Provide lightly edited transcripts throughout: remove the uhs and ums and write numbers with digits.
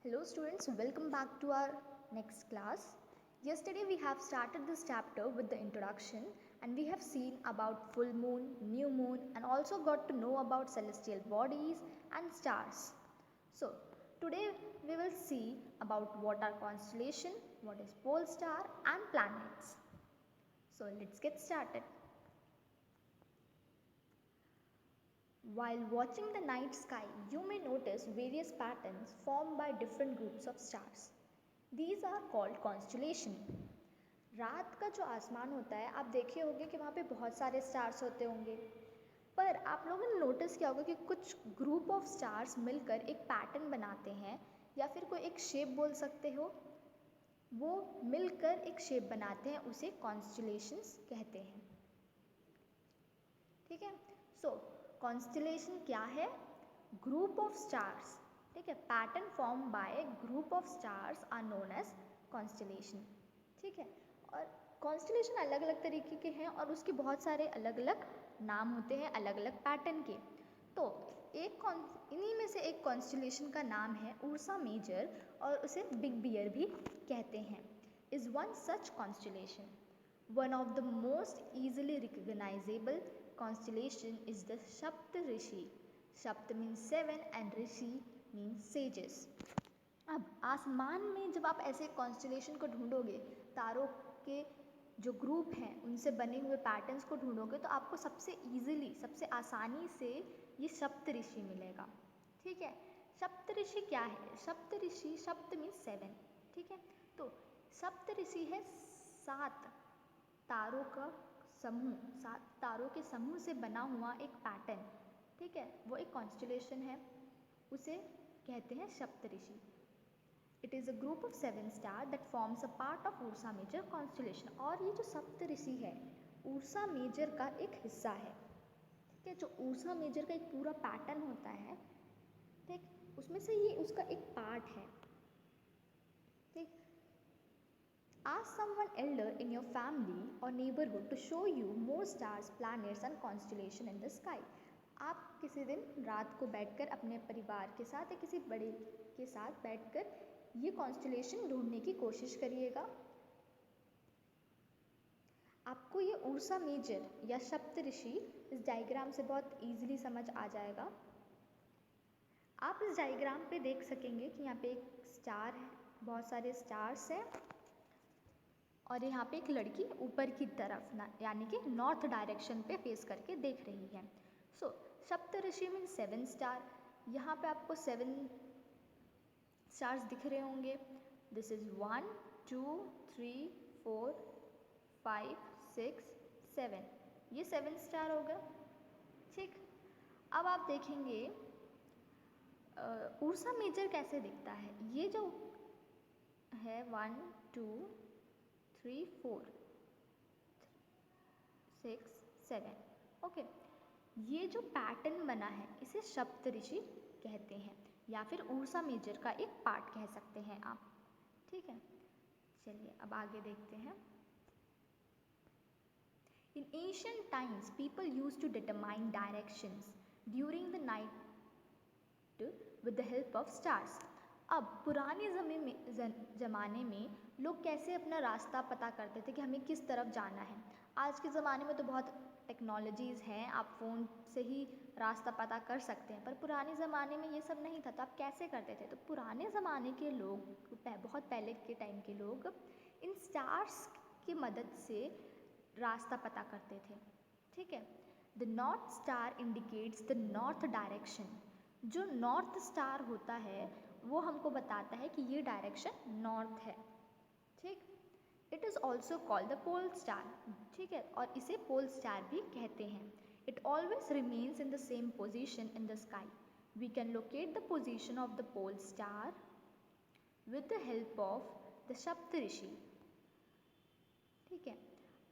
Hello students, welcome back to our next class. Yesterday we have started this chapter with the introduction and we have seen about full moon, new moon and also got to know about celestial bodies and stars. So today we will see about what are constellation, what is pole star and planets. So let's get started. While watching the night sky, you may notice various patterns formed by different groups of stars. These are called constellation. रात का जो आसमान होता है आप देखे होंगे कि वहाँ पे बहुत सारे स्टार्स होते होंगे, पर आप लोगों ने नोटिस किया होगा कि कुछ ग्रुप ऑफ स्टार्स मिलकर एक पैटर्न बनाते हैं या फिर कोई एक शेप बोल सकते हो, वो मिलकर एक शेप बनाते हैं, उसे कॉन्स्टलेशंस कहते हैं। ठीक है, सो कॉन्स्टलेशन क्या है? Group of stars. ठीक है, pattern form by group of stars are known as constellation. ठीक है, और कॉन्स्टलेशन अलग अलग तरीके के हैं और उसके बहुत सारे अलग अलग नाम होते हैं अलग अलग पैटर्न के। तो इन्हीं में से एक कॉन्स्टलेशन का नाम है उर्सा मेजर और उसे बिग बियर भी कहते हैं। Is one such constellation. One of the most easily recognizable constellation is the Saptarishi. Sapt means seven and Rishi means sages. अब आसमान में जब आप ऐसे कॉन्स्टलेशन को ढूंढोगे, तारों के जो ग्रुप हैं उनसे बने हुए पैटर्न्स को ढूंढोगे तो आपको सबसे ईजिली सबसे आसानी से ये सप्तऋषि मिलेगा। ठीक है, सप्तऋषि क्या है? सप्तऋषि, सप्त मीन्स सेवन। ठीक है, तो सप्तऋषि है सात तारों का समूह, सात तारों के समूह से बना हुआ एक पैटर्न। ठीक है, वो एक कॉन्स्टलेशन है, उसे कहते हैं Saptarishi. It is a group of seven star that forms a part of Ursa Major constellation. और ये जो सप्तऋषि है उर्सा मेजर का एक हिस्सा है। ठीक है, जो उर्सा मेजर का एक पूरा पैटर्न होता है, ठीक, उसमें से ये उसका एक पार्ट है। ठीक, ask someone elder in your family or neighborhood to show you more stars, planets and constellation in the sky. आप किसी दिन रात को बैठकर अपने परिवार के साथ या किसी बड़े के साथ बैठकर ये कॉन्स्टलेशन ढूंढने की कोशिश करिएगा। आपको ये उर्सा मेजर या सप्तऋषि इस डायग्राम से बहुत ईजिली समझ आ जाएगा। आप इस डायग्राम पे देख सकेंगे कि यहाँ पे एक स्टार है, बहुत सारे स्टार्स हैं और यहाँ पे एक लड़की ऊपर की तरफ यानी कि नॉर्थ डायरेक्शन पे फेस करके देख रही है। सो सप्तऋषि मीन सेवन स्टार। यहाँ पे आपको सेवन स्टार्स दिख रहे होंगे। दिस इज 1 2 3 4 5 6 7, ये सेवन स्टार होगा। ठीक, अब आप देखेंगे उर्सा मेजर कैसे दिखता है। ये जो है 1 2 3 4 6 7, ओके, ये जो पैटर्न बना है इसे सप्तऋषि कहते हैं या फिर उर्सा मेजर का एक पार्ट कह सकते हैं आप। ठीक है, चलिए अब आगे देखते हैं। In ancient times people used to determine directions during the night with the help of stars. अब पुराने ज़माने में लोग कैसे अपना रास्ता पता करते थे कि हमें किस तरफ जाना है। आज के ज़माने में तो बहुत टेक्नोलॉजीज़ हैं, आप फ़ोन से ही रास्ता पता कर सकते हैं, पर पुराने ज़माने में ये सब नहीं था। तो आप कैसे करते थे? तो पुराने ज़माने के लोग, बहुत पहले के टाइम के लोग इन स्टार्स की मदद से रास्ता पता करते थे। ठीक है, the north star indicates the north direction. जो नॉर्थ स्टार होता है वो हमको बताता है कि ये डायरेक्शन नॉर्थ है। ठीक, it is also called the pole star. ठीक है, और इसे पोल स्टार भी कहते हैं। It always remains in the same position in the sky. We can locate the position of the pole star with the help of the Saptarishi. ठीक है,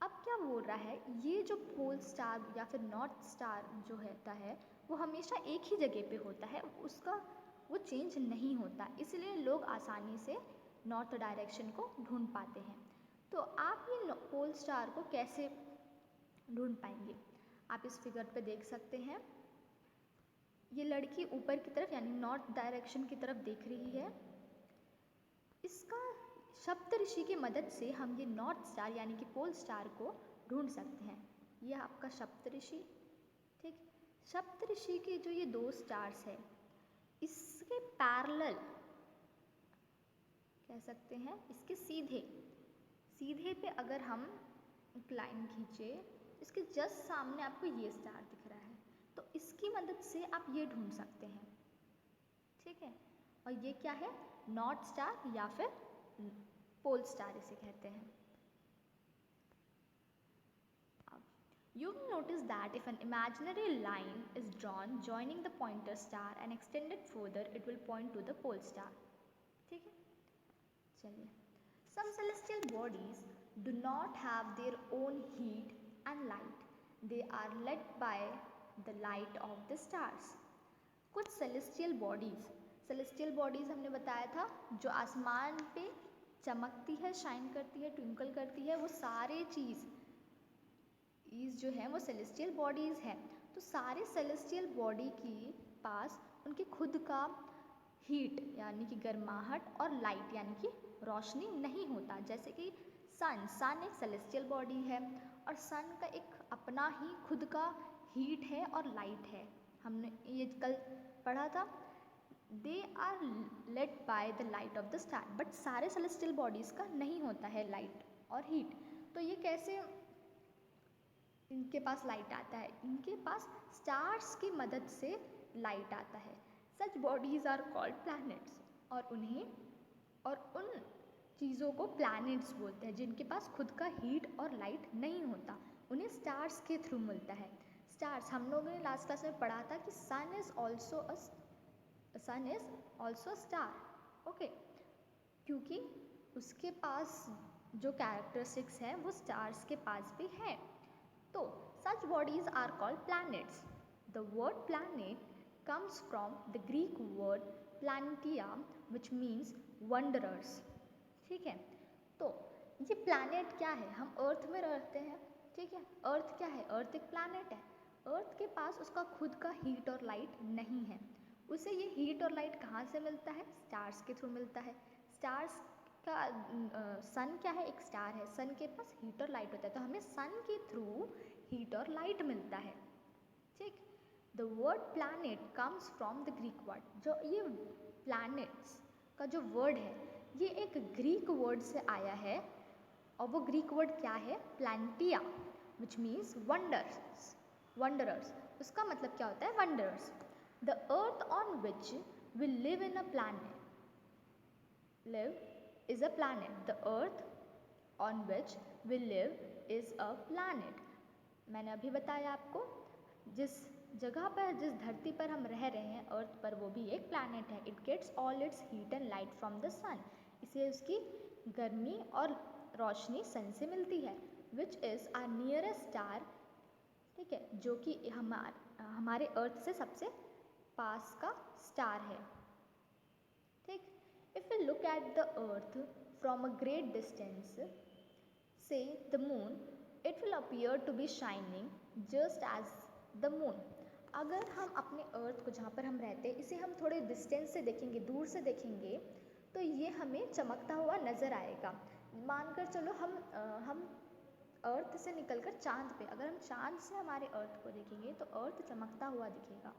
अब क्या बोल रहा है, ये जो पोल स्टार या फिर नॉर्थ स्टार जो होता है वो हमेशा एक ही जगह पे होता है, उसका वो चेंज नहीं होता, इसलिए लोग आसानी से नॉर्थ डायरेक्शन को ढूंढ पाते हैं। तो आप ये पोल स्टार को कैसे ढूंढ पाएंगे? आप इस फिगर पे देख सकते हैं, ये लड़की ऊपर की तरफ यानी नॉर्थ डायरेक्शन की तरफ देख रही है इसका सप्तऋषि की मदद से हम ये नॉर्थ स्टार यानी कि पोल स्टार को ढूंढ सकते हैं। ये आपका सप्तऋषि, ठीक। सप्तऋषि के जो ये 2 स्टार्स है, इसके पैरेलल कह सकते हैं, इसके सीधे सीधे पे अगर हम एक लाइन खींचे, इसके जस्ट सामने आपको ये स्टार दिख रहा है, तो इसकी मदद से आप ये ढूंढ सकते हैं, ठीक है। और ये क्या है? नॉर्थ स्टार या फिर पोल स्टार इसे कहते हैं। You will notice that if an imaginary line is drawn joining the pointer star and extended further, it will point to the pole star. ठीक है, चलिए। Some celestial bodies do not have their own heat and light. They are led by the light of the stars. कुछ celestial bodies हमने बताया था जो आसमान पे चमकती है, शाइन करती है, ट्विंकल करती है, वो सारे चीज़ जो है वो सेलेस्टियल बॉडीज़ हैं। तो सारे सेलेस्टियल बॉडी के पास उनके खुद का हीट यानी कि गर्माहट और लाइट यानी कि रोशनी नहीं होता। जैसे कि सन एक सेलेस्टियल बॉडी है और सन का एक अपना ही खुद का हीट है और लाइट है। हमने ये कल पढ़ा था, they are led by the light of the star. But सारे सेलेस्टियल बॉडीज़ का नहीं होता है लाइट और हीट। तो ये कैसे इनके पास लाइट आता है? इनके पास स्टार्स की मदद से लाइट आता है। सच बॉडीज आर कॉल्ड प्लैनेट्स, और उन चीज़ों को प्लैनेट्स बोलते हैं जिनके पास खुद का हीट और लाइट नहीं होता, उन्हें स्टार्स के थ्रू मिलता है। स्टार्स हम लोगों ने लास्ट क्लास में पढ़ा था कि सन इज ऑल्सो स्टार, ओके, क्योंकि उसके पास जो कैरेक्टरिस्टिक्स हैं वो स्टार्स के पास भी है। तो such bodies are called planets. The word planet comes from the Greek word planetia, which means wanderers. ठीक है, तो ये planet क्या है? हम अर्थ में रहते हैं, ठीक है। अर्थ क्या है? अर्थ एक planet है। अर्थ के पास उसका खुद का हीट और लाइट नहीं है। उसे ये हीट और लाइट कहाँ से मिलता है? स्टार्स के थ्रू मिलता है। स्टार्स का सन क्या है? एक स्टार है, सन के पास हीट और लाइट होता है, तो हमें सन के थ्रू हीट और लाइट मिलता है, ठीक। The word planet comes from the Greek word. जो ये प्लैनेट्स का जो वर्ड है ये एक ग्रीक वर्ड से आया है, और वो ग्रीक वर्ड क्या है? Planetia, which means wanderers. उसका मतलब क्या होता है? Wanderers. The earth on which we live in a planet is a planet. The earth on which we live is a planet. मैंने अभी बताया आपको, जिस जगह पर, जिस धरती पर हम रह रहे हैं अर्थ पर, वो भी एक प्लैनेट है। It gets all its heat and light from the sun. इसे उसकी गर्मी और रोशनी सन से मिलती है। Which is our nearest star, ठीक है, जो कि हमारे अर्थ से सबसे पास का स्टार है, ठीक। If we look at the earth from a great distance, say the moon, it will appear to be shining just as the moon. अगर हम अपने अर्थ को, जहाँ पर हम रहते हैं, इसे हम थोड़े डिस्टेंस से देखेंगे, दूर से देखेंगे, तो ये हमें चमकता हुआ नज़र आएगा। मानकर चलो हम अर्थ से निकलकर चांद पे, अगर हम चांद से हमारे अर्थ को देखेंगे तो अर्थ चमकता हुआ दिखेगा,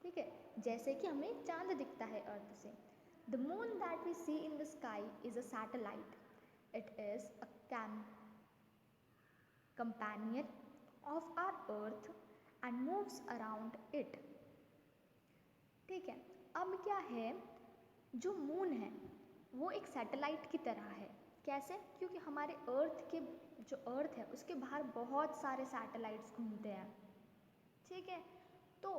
ठीक है, जैसे कि हमें चांद दिखता है अर्थ से। The moon that we see in the sky is a satellite. It is a companion of our earth and moves around it. ठीक है, अब क्या है, जो मून है वो एक सैटेलाइट की तरह है। कैसे? क्योंकि हमारे अर्थ के, जो अर्थ है उसके बाहर बहुत सारे सैटेलाइट्स घूमते हैं, ठीक है। तो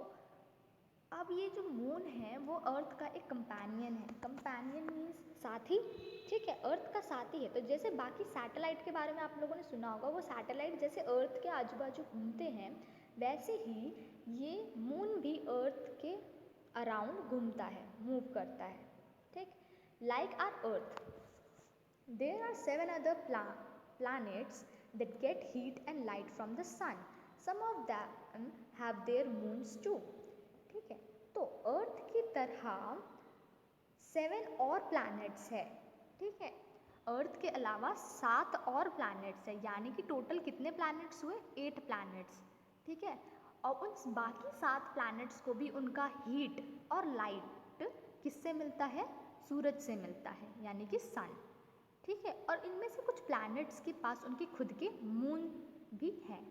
अब ये जो मून है वो अर्थ का एक कंपेनियन है। कंपेनियन मीन्स साथी, ठीक है, अर्थ का साथी है। तो जैसे बाकी सैटेलाइट के बारे में आप लोगों ने सुना होगा, वो सैटेलाइट जैसे अर्थ के आजू बाजू घूमते हैं, वैसे ही ये मून भी अर्थ के अराउंड घूमता है, मूव करता है, ठीक। Like our earth, there are 7 other planets that get heat and light from the sun. Some of them have their moons too. ठीक है, तो अर्थ की तरह 7 और प्लैनेट्स है ठीक है। अर्थ के अलावा 7 और प्लैनेट्स है, यानी कि टोटल कितने प्लैनेट्स हुए? 8 प्लैनेट्स। ठीक है। और उन बाकी 7 प्लैनेट्स को भी उनका हीट और लाइट किससे मिलता है? सूरज से मिलता है, यानी कि सन। ठीक है। और इनमें से कुछ प्लैनेट्स के पास उनके खुद के मून भी हैं।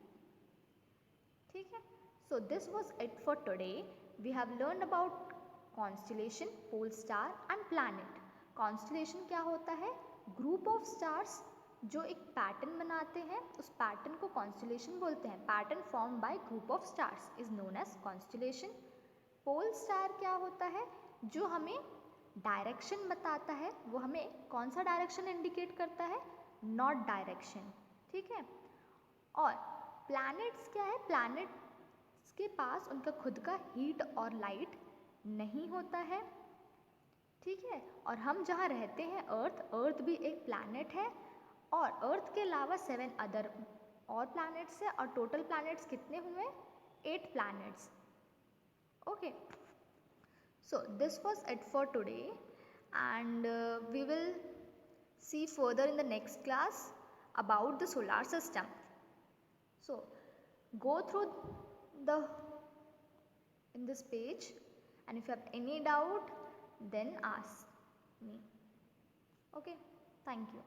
ठीक है। So this was it for today. We have learn about constellation, pole star and planet. Constellation क्या होता है? ग्रुप ऑफ स्टार्स जो एक पैटर्न बनाते हैं, उस पैटर्न को कॉन्स्टलेशन बोलते हैं। Pattern form by group of stars is known as constellation. Pole star क्या होता है? जो हमें डायरेक्शन बताता है। वो हमें कौन सा डायरेक्शन इंडिकेट करता है? North direction. ठीक है। और प्लैनेट्स क्या है? प्लैनेट्स के पास उनका खुद का हीट और लाइट नहीं होता है। ठीक है। और हम जहाँ रहते हैं अर्थ भी एक प्लैनेट है, और अर्थ के अलावा 7 अदर और प्लैनेट्स है, और टोटल प्लैनेट्स कितने हुए? 8 planets. Okay, so this was it for today, and we will see further in the next class about the solar system. So go through the in this page, and if you have any doubt then ask me. Okay, thank you.